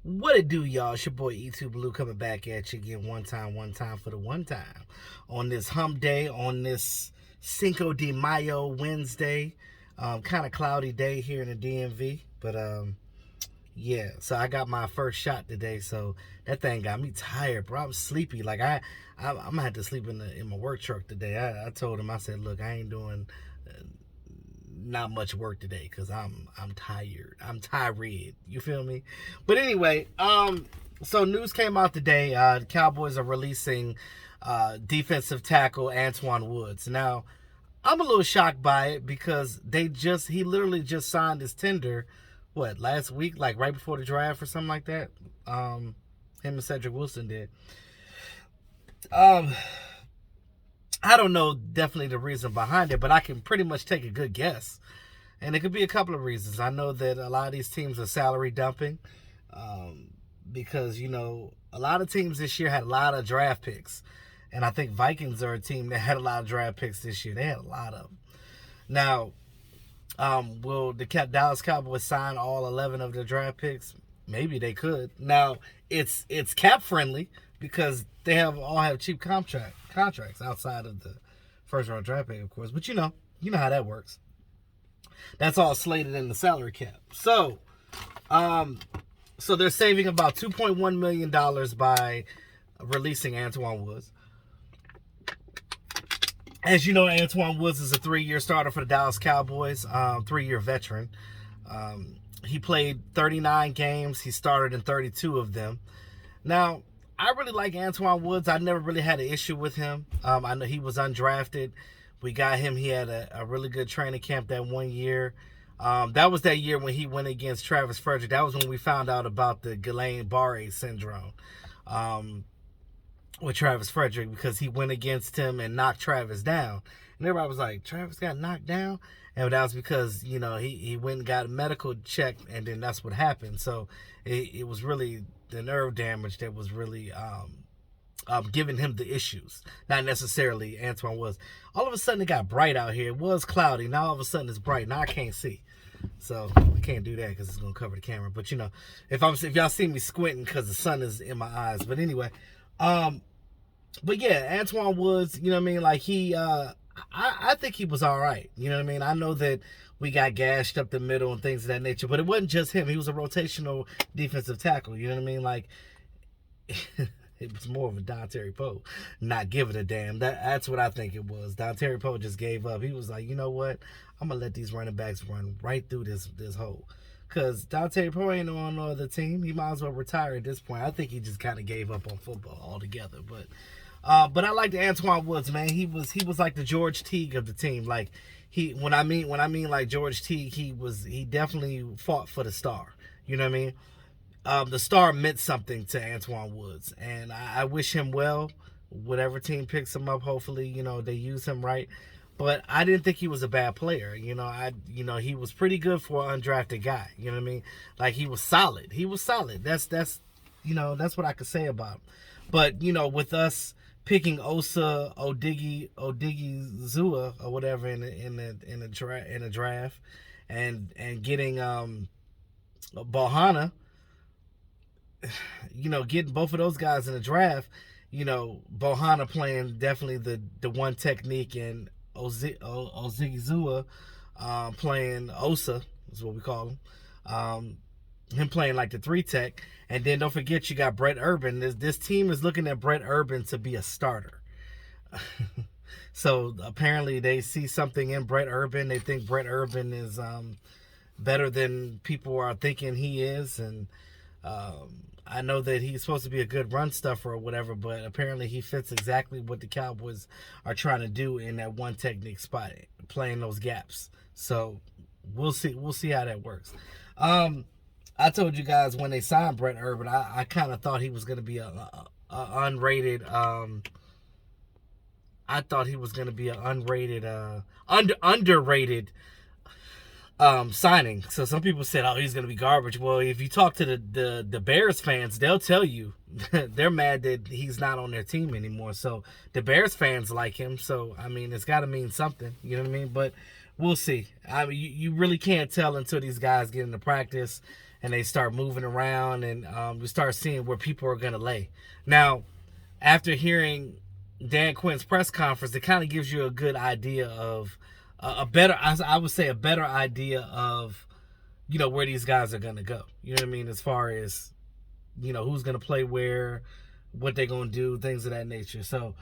What it do, y'all? It's your boy E2 Blue coming back at you again. One time for the one time. On this hump day, on this Cinco de Mayo Wednesday. Kind of cloudy day here in the DMV. But yeah, so I got my first shot today. So that thing got me tired, bro. I'm sleepy. Like I'm gonna have to sleep in my work truck today. I told him, I said, look, I ain't doing not much work today because I'm tired. I'm tired. You feel me? But anyway, so news came out today. The Cowboys are releasing defensive tackle Antwaun Woods. Now, I'm a little shocked by it because he literally just signed his tender, what, last week, like right before the draft or something like that. Him and Cedric Wilson did. Um, I don't know definitely the reason behind it, but I can pretty much take a good guess. And it could be a couple of reasons. I know that a lot of these teams are salary dumping because, a lot of teams this year had a lot of draft picks. And I think Vikings are a team that had a lot of draft picks this year. They had a lot of them. Now, will the Dallas Cowboys sign all 11 of their draft picks? Maybe they could. Now, it's cap friendly because they all have cheap contracts outside of the first round draft pick, of course. But you know how that works. That's all slated in the salary cap. So they're saving about $2.1 million by releasing Antwaun Woods. As you know, Antwaun Woods is a 3-year starter for the Dallas Cowboys, 3-year veteran. He played 39 games. He started in 32 of them. Now, I really like Antwaun Woods. I never really had an issue with him. I know he was undrafted. We got him. He had a really good training camp that 1 year. That was that year when he went against Travis Frederick. That was when we found out about the Guillain-Barré syndrome with Travis Frederick because he went against him and knocked Travis down. And everybody was like, Travis got knocked down? And that was because, he went and got a medical check, and then that's what happened. So it was really the nerve damage that was really giving him the issues. Not necessarily Antwaun was. All of a sudden it got bright out here. It was cloudy. Now all of a sudden it's bright. Now I can't see. So I can't do that because it's going to cover the camera. But, if y'all see me squinting because the sun is in my eyes. But anyway, but yeah, Antwaun Woods, like I think he was all right. I know that we got gashed up the middle and things of that nature, but it wasn't just him. He was a rotational defensive tackle. Like it was more of a Don Terry Poe not giving a damn. That's what I think it was. Don Terry Poe just gave up. He was like, you know what? I'm gonna let these running backs run right through this hole. Because Don Terry Poe ain't on no other team. He might as well retire at this point. I think he just kind of gave up on football altogether. But I like the Antwaun Woods, man. He was like the George Teague of the team. Like when I mean like George Teague, he definitely fought for the star. You know what I mean? The star meant something to Antwaun Woods, and I wish him well. Whatever team picks him up, hopefully, they use him right. But I didn't think he was a bad player. He was pretty good for an undrafted guy. You know what I mean? Like he was solid. That's what I could say about him. But with us picking Osa Odigizua or whatever in the draft, and getting Bohanna, getting both of those guys in the draft, Bohanna playing definitely the one technique, and Ozigizua playing Osa is what we call him. Him playing like the 3-tech. And then don't forget you got Brett Urban. This team is looking at Brett Urban to be a starter. So apparently they see something in Brett Urban. They think Brett Urban is better than people are thinking he is. And I know that he's supposed to be a good run stuffer or whatever, but apparently he fits exactly what the Cowboys are trying to do in that one technique spot, playing those gaps. So we'll see how that works. I told you guys when they signed Brett Urban, I kind of thought he was going to be a unrated. I thought he was going to be an unrated, underrated signing. So some people said, "Oh, he's going to be garbage." Well, if you talk to the Bears fans, they'll tell you they're mad that he's not on their team anymore. So the Bears fans like him. So I mean, it's got to mean something. You know what I mean? But we'll see. I mean, you really can't tell until these guys get into practice and they start moving around, and we start seeing where people are going to lay. Now, after hearing Dan Quinn's press conference, it kind of gives you a good idea of a better, I would say, a better idea of, where these guys are going to go. You know what I mean? As far as, who's going to play where, what they're going to do, things of that nature. So,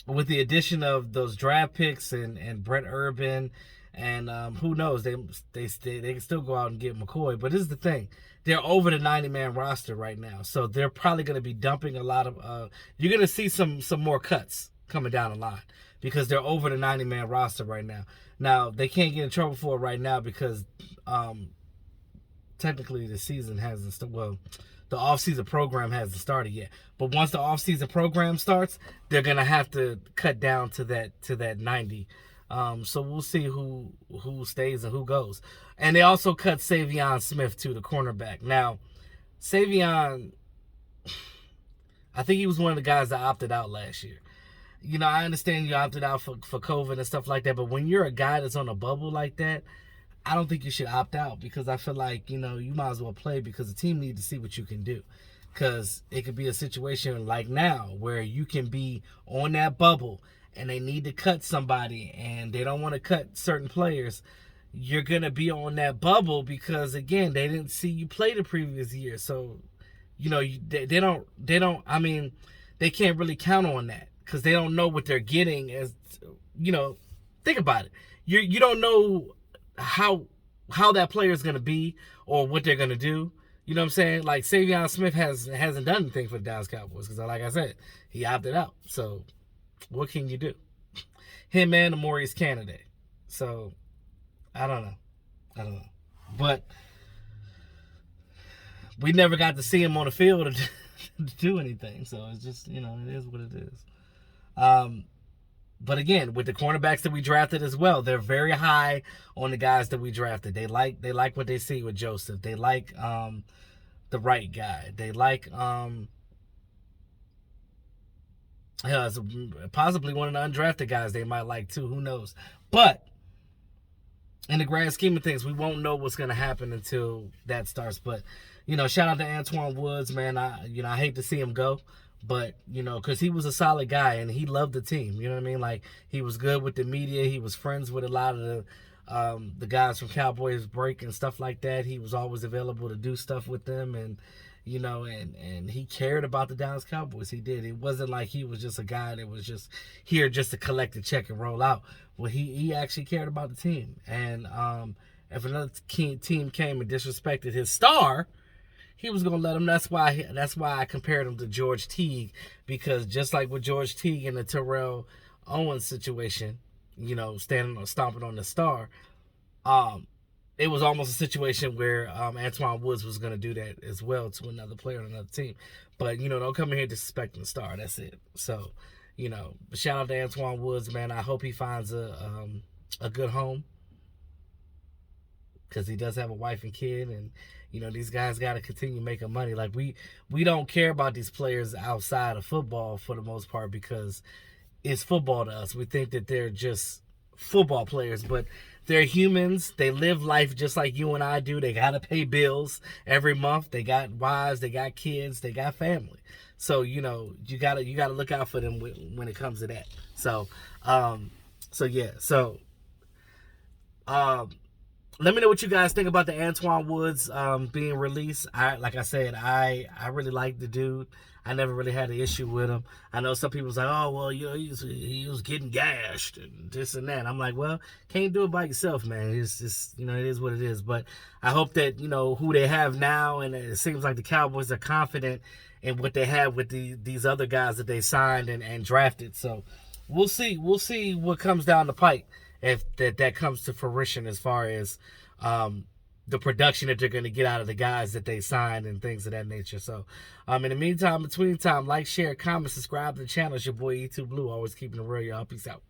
with the addition of those draft picks and Brett Urban, and who knows, they can still go out and get McCoy. But this is the thing. They're over the 90-man roster right now. So they're probably going to be dumping a lot of you're going to see some more cuts coming down the line because they're over the 90-man roster right now. Now, they can't get in trouble for it right now because technically the season hasn't the off-season program hasn't started yet. But once the off-season program starts, they're going to have to cut down to that 90. So we'll see who stays and who goes. And they also cut Savion Smith too, the cornerback. Now, Savion, I think he was one of the guys that opted out last year. I understand you opted out for COVID and stuff like that, but when you're a guy that's on a bubble like that, I don't think you should opt out because I feel like, you might as well play because the team needs to see what you can do. Because it could be a situation like now where you can be on that bubble and they need to cut somebody and they don't want to cut certain players. You're going to be on that bubble because, again, they didn't see you play the previous year. So, they can't really count on that because they don't know what they're getting as, think about it. You don't know how that player is going to be or what they're going to do. You know what I'm saying? Like, Savion Smith hasn't done anything for the Dallas Cowboys because, like I said, he opted out. So, what can you do? Him and the Maurice candidate. So, I don't know. But we never got to see him on the field to do anything. So, it's just, it is what it is. But again, with the cornerbacks that we drafted as well, they're very high on the guys that we drafted. They like what they see with Joseph. They like the right guy. They like possibly one of the undrafted guys they might like too. Who knows? But in the grand scheme of things, we won't know what's going to happen until that starts. But shout out to Antwaun Woods, man. I hate to see him go. But, because he was a solid guy and he loved the team. You know what I mean? Like, he was good with the media. He was friends with a lot of the guys from Cowboys Break and stuff like that. He was always available to do stuff with them. And, and he cared about the Dallas Cowboys. He did. It wasn't like he was just a guy that was just here just to collect a check and roll out. Well, he actually cared about the team. And if another team came and disrespected his star, he was going to let him. That's why I compared him to George Teague, because just like with George Teague in the Terrell Owens situation, stomping on the star, it was almost a situation where Antwaun Woods was going to do that as well to another player on another team. But, don't come in here disrespecting the star. That's it. So, shout out to Antwaun Woods, man. I hope he finds a good home, because he does have a wife and kid, and these guys got to continue making money. Like, we don't care about these players outside of football for the most part, because it's football to us. We think that they're just football players, but they're humans. They live life just like you and I do. They got to pay bills every month. They got wives, they got kids, they got family. So, you got to look out for them when it comes to that. So, let me know what you guys think about the Antwaun Woods being released. Like I said, I really like the dude. I never really had an issue with him. I know some people's like, oh, well, he was getting gashed and this and that. I'm like, well, can't do it by yourself, man. It's just, it is what it is. But I hope that, who they have now, and it seems like the Cowboys are confident in what they have with these other guys that they signed and drafted. So we'll see. We'll see what comes down the pike, if that comes to fruition, as far as the production that they're going to get out of the guys that they signed and things of that nature. So, in the meantime, between time, like, share, comment, subscribe to the channel. It's your boy E2 Blue, always keeping it real, y'all. Peace out.